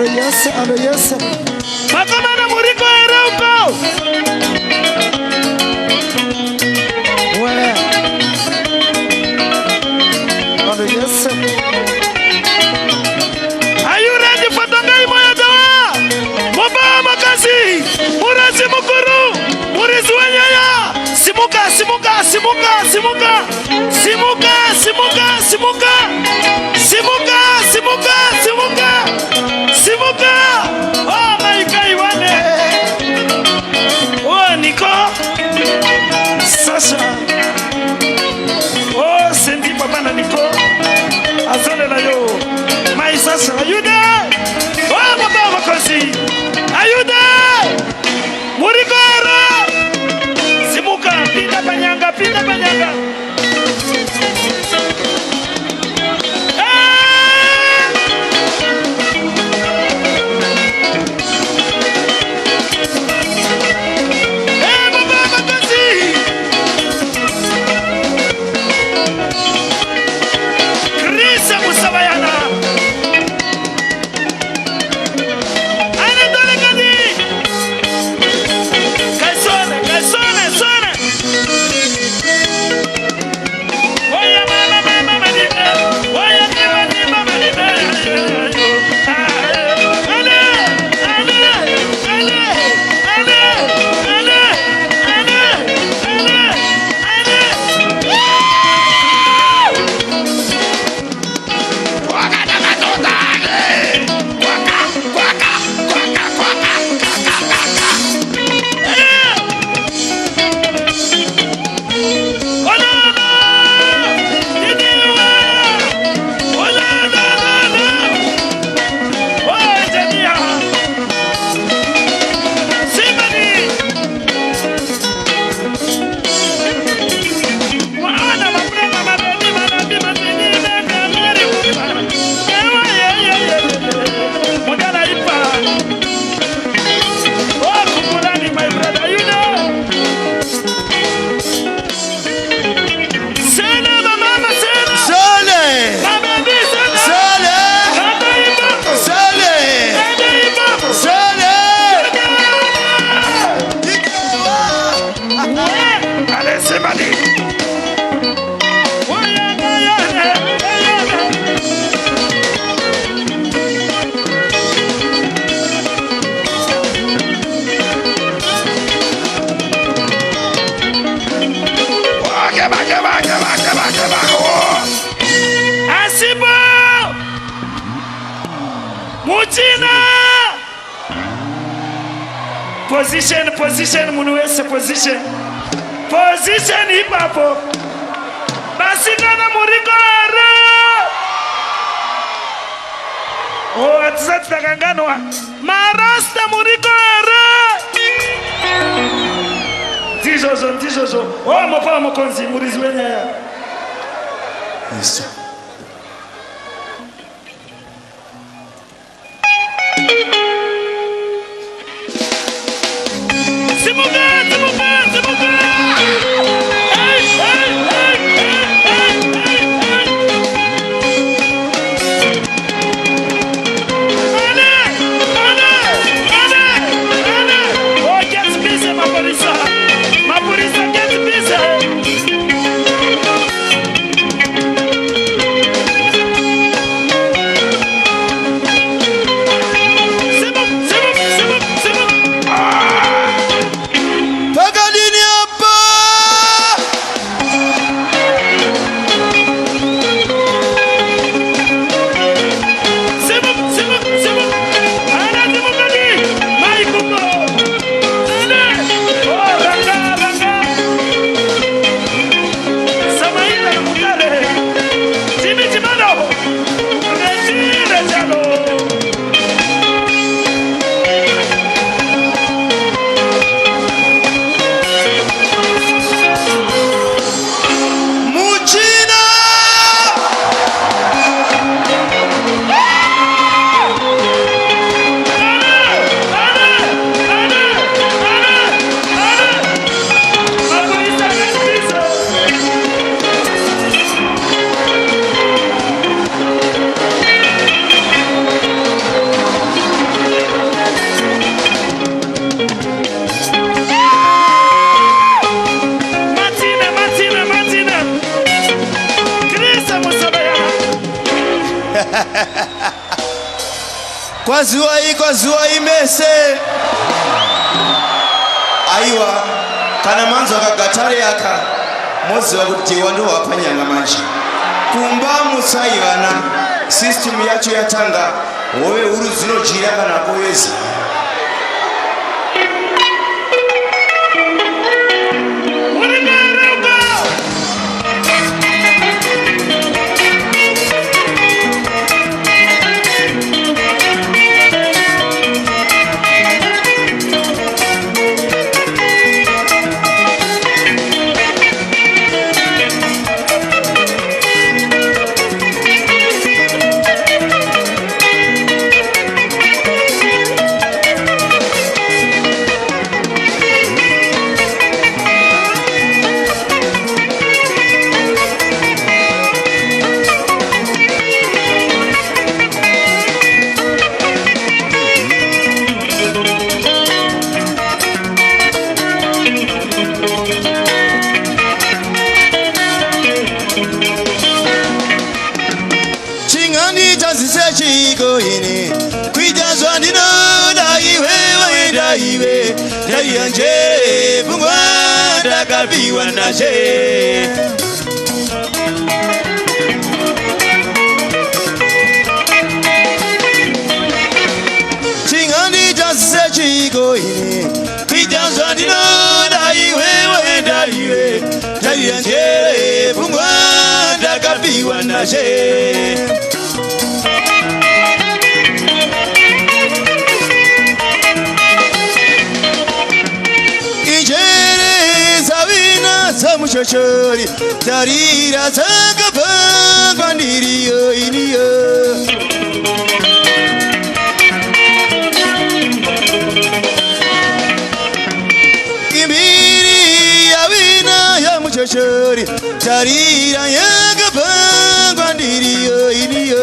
Alo yes. Makamana muriko ereuko. Ouais. Alo yes. Are you ready for Tongai Moyadawa? Moba makasi. Murazi mukuru. Murizi wenyaya. Simuka. Oh my God, wane. Oh Nico. Sasha. Oh Cindy papa na Nico. Azole la yo. My Sasha, are you there? Oh papa makosi. Are you there? Murigoro. Simuka, pinda panyanga. Position, munuwese position ipapo. Basikana muriko ero. Oh, atzati takanganwa. Marasta muriko ero. Tijojo. Oh, mopa mokonzi murizi wenyaya. Yesu. Kwa zuwa imese aiwa kana manzo akagatare yaka mozi wakutiwa ndo wapanyanga manje kumba musayivana system yacho yatanga wowe uruzino jiraka nakoyezi Kwijazwa ndino daiwe Dayanje Pungwa Dakabiwa nashe Chingani jase chiko ini Kwijazwa ndino daiwe Dayanje Pungwa Dakabiwa nashe Muchochori tarira zakapa kwandiriyo iniyo Imbiri ya wina ya muchochori tarira yakapa kwandiriyo iniyo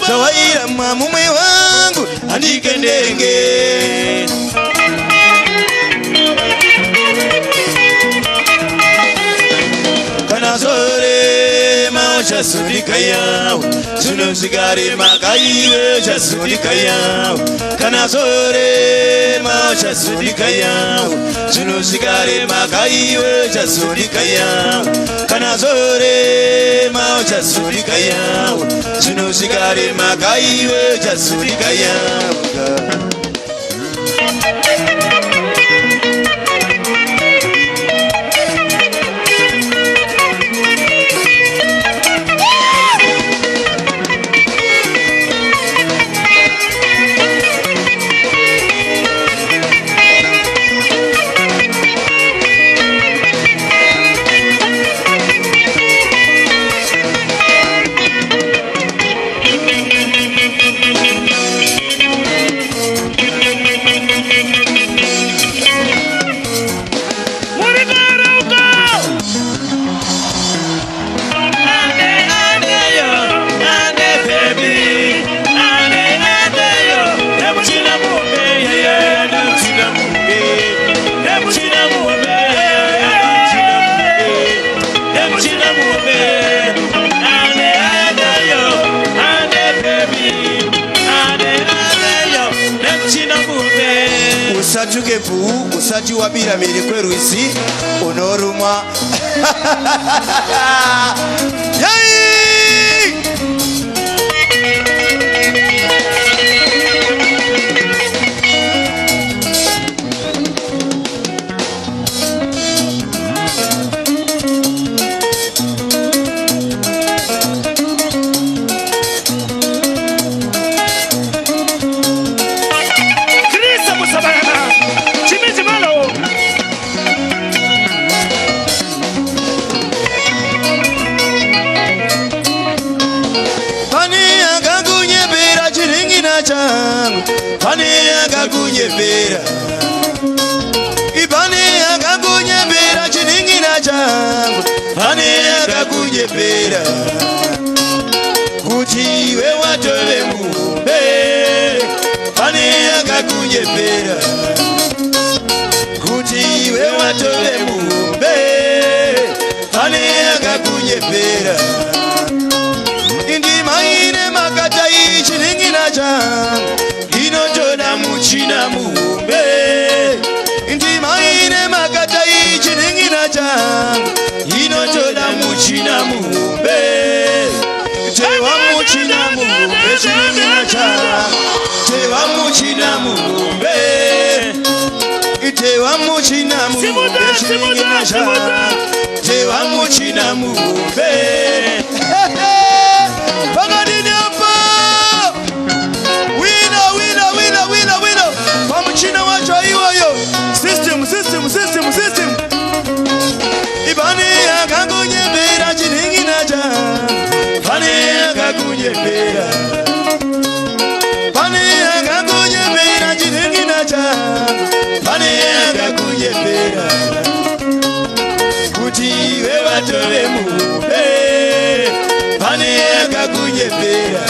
Sawaira mume wangu andike ndenge Kana sore mausha sudika yao Suno sigari makaiwe cha sudika yao Kana sore mausha sudika yao Suno sigari makaiwe cha sudika yao Kana sore mausha sudika yao Suno sigari makaiwe cha sudika yao Usajuke pu, usaju wabira mirikweru isi, unoruma. Yay! Pani akakunyembera Ipani akakunyembera chiningina changu Pani akakunyembera Kuti kunyepera kuti iwe watove mumbe pane akakunyepera indima ine makata ichiringina changu inotoda muchina mumbe indima ine makata ichiringina changu inotoda muchina mumbe tewa muchina mumbe chiringina changu tewa muchina mumbe tewa muchina mumbe chiringina changu tewa muchina mumbe pagadini hapa wina kwa mchina wacho iwoyo system ibani akakunyepera chiringina changu pane akakunyepera chiringina changu pane akakunyepera kuti iwe watove mumbe pane akakunyepera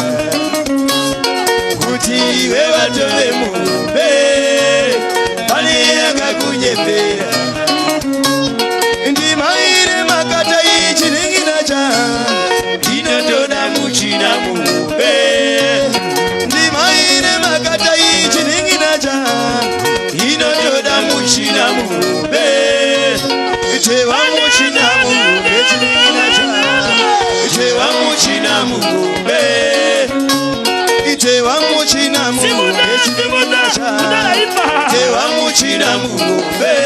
kuti iwe watove mumbe pane akakunyepera ndima ine makata ichiringina changu inotoda muchina mumbe ndima ine makata ichiringina changu inotoda muchina mumbe tewa muchina mumbe chiringina changu tewa muchina mumbe tewa muchina mumbe chiringina changu tewa muchina mumbe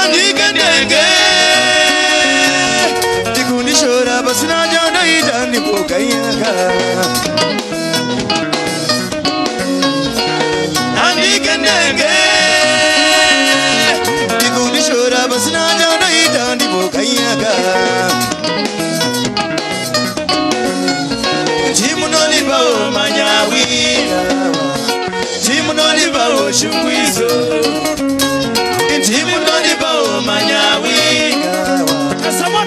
andikendenge ndikundishora pasina chandaita ndipokayaka andikendenge ndikundishora pasina chandaita ndipokayaka timunonipawo manyawira timunonipawo shungwizo timunonipawo manyawira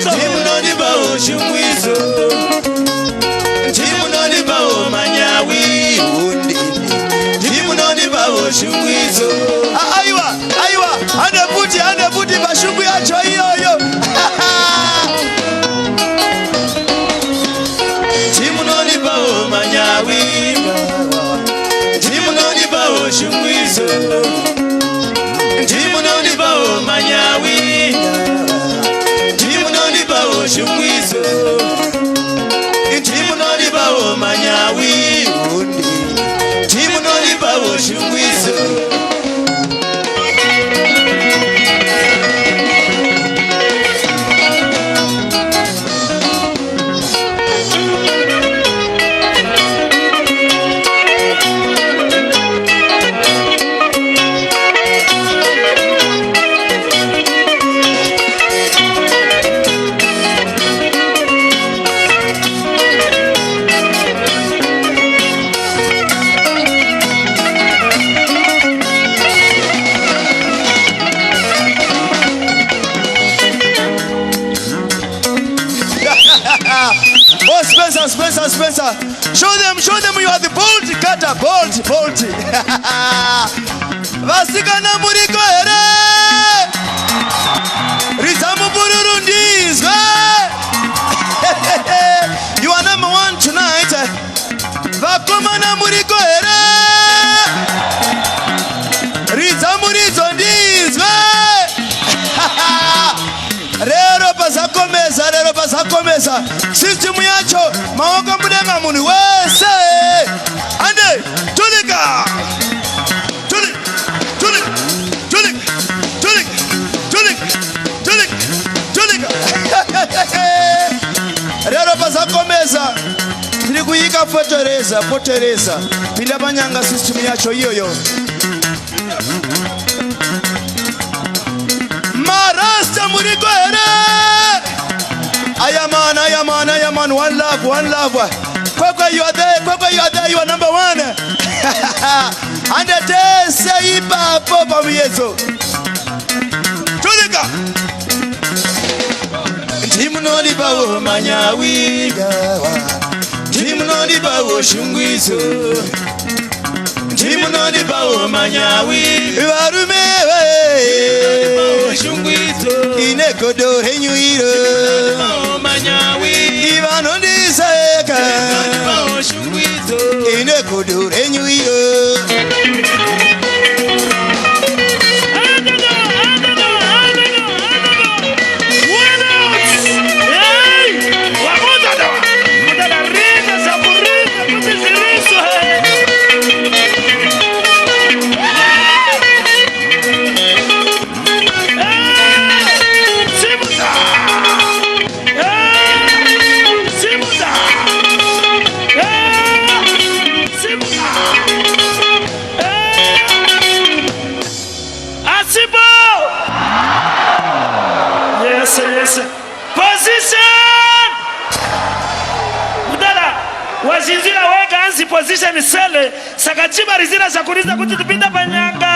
timunonipawo shungwizo timunonipawo manyawi timunonipawo shungwizo aiwa ande puti pashungu yacho iyoyo timunonipawo manyawi timunonipawo shungwizo timunonipawo manyawi timunonipawo shungwizo timunonipawo manyawi timunonipawo shungwizo Spencer. Show them you are the bolt cutter, bolt. Vasikana muriko here. Rizamu bururundizwe. You are number one tonight. Vakomana muriko here. Rizamu rizondizwe. Rero pasakomeza system yacho maoka mudenga muni wese ande tulika rero pasakomeza tiri kuyika potereza pinda panyanga system yacho iyoyo marasta muriko here Ayaman, one love. Kwekwe, you are there, you are number one. And the day say Papa Mieso. Tulika. bawo manyawi Timnoni bawo shungwizo Timnoni bawo manyawi Warumewe shungwizo Inekodo henyuiro manyawi Ivanoni saeka shungwizo Inekodo henyuiro Wazinzira wega anzi position sele sakachiba rizira zakuriza kuti tupinda panyanga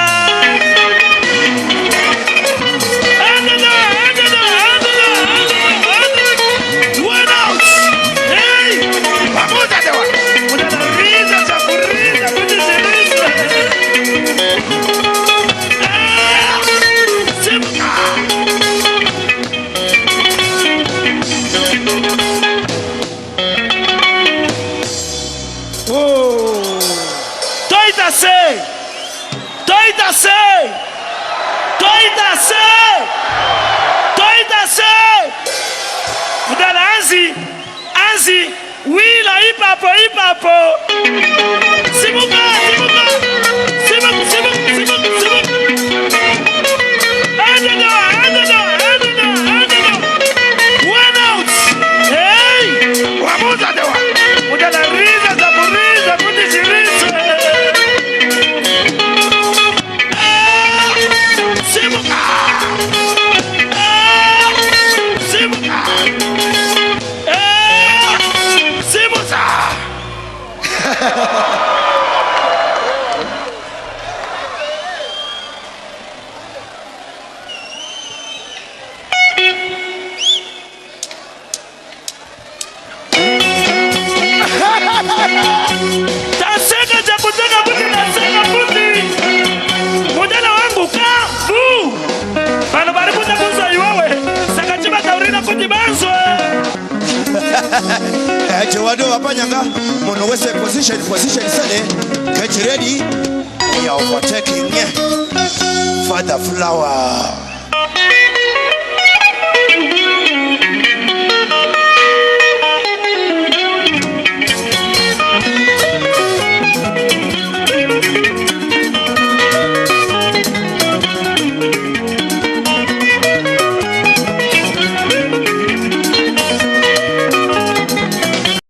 Anzi, wila ipapo Simuka One out. Hey, wamuza dewa Udala riza za buriza kutishiriza Simuka Taseka cha kutaka buti naseka buti Mudala wangu kafu Pano baributa kuzo iwawe Sakachiba taurina buti banzwe Jewado wapanyanga Mono wese position sale Get ready We are overtaking Father Flower